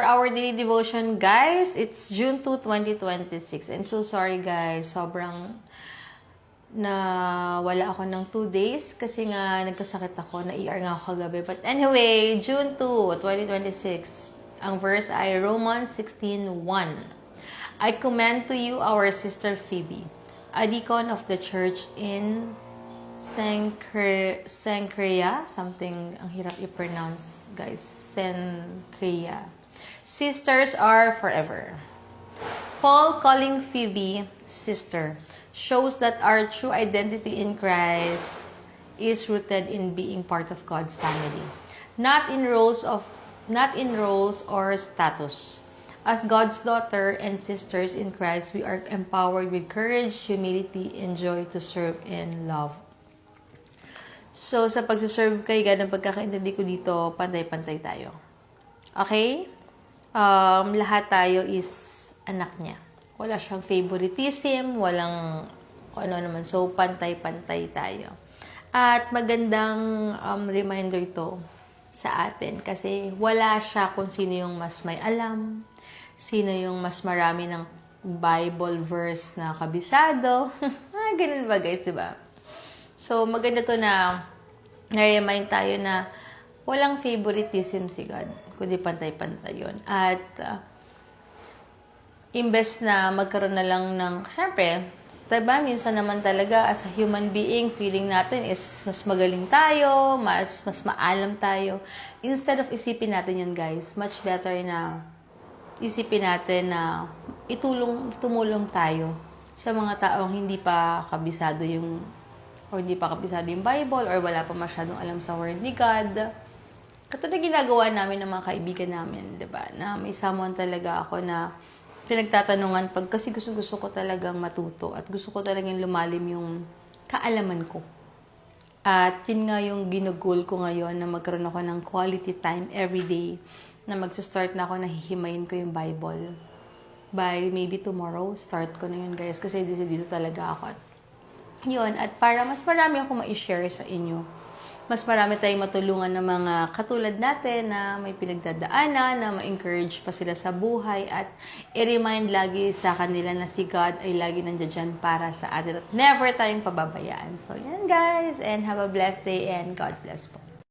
for our daily devotion, guys, it's June 2, 2026. I'm so sorry, guys. Sobrang wala ako ng 2 days kasi nga nagkasakit ako, na-ER nga ako kagabi. But anyway, June 2, 2026. Ang verse ay Romans 16:1. I commend to you our sister Phoebe, a deacon of the church in Cenchrea, something ang hirap i-pronounce, guys. Cenchrea. Sisters are forever. Paul calling Phoebe sister shows that our true identity in Christ is rooted in being part of God's family, not in roles or status. As God's daughter and sisters in Christ, we are empowered with courage, humility, and joy to serve and love. So, sa pagsaserve kay God, ang pagkakaintindi ko dito, pantay-pantay tayo. Okay? Lahat tayo is anak niya. Wala siyang favoritism, walang kung ano naman. So, pantay-pantay tayo. At magandang reminder ito sa atin kasi wala siya kung sino yung mas may alam, sino yung mas marami ng Bible verse na kabisado. Ganun ba, guys, diba? So, maganda to na na-remind tayo na walang favoritism si God, kundi pantay-pantay yun. At imbes na magkaroon na lang ng, syempre, diba, minsan naman talaga as a human being, feeling natin is mas magaling tayo, mas maalam tayo. Instead of isipin natin yun, guys, much better na isipin natin na tumulong tayo sa mga taong hindi pa kabisado yung Bible or wala pa masyadong alam sa Word ni God. Katulad ginagawa namin ng mga kaibigan namin, diba? Na may someone talaga ako na pinagtatanungan kasi gusto ko talagang matuto at gusto ko talagang lumalim yung kaalaman ko. At yun nga yung ginugol ko ngayon na magkaroon ako ng quality time every day na magsa-start na ako na hihimayin ko yung Bible. By maybe tomorrow, start ko na yun, guys, kasi dito talaga ako. Yun, at para mas marami ako ma-share sa inyo. Mas marami tayong matulungan ng mga katulad natin na may pinagdadaanan, na ma-encourage pa sila sa buhay at i-remind lagi sa kanila na si God ay lagi nandiyan para sa atin at never tayong pababayaan. So, yan, guys, and have a blessed day and God bless po.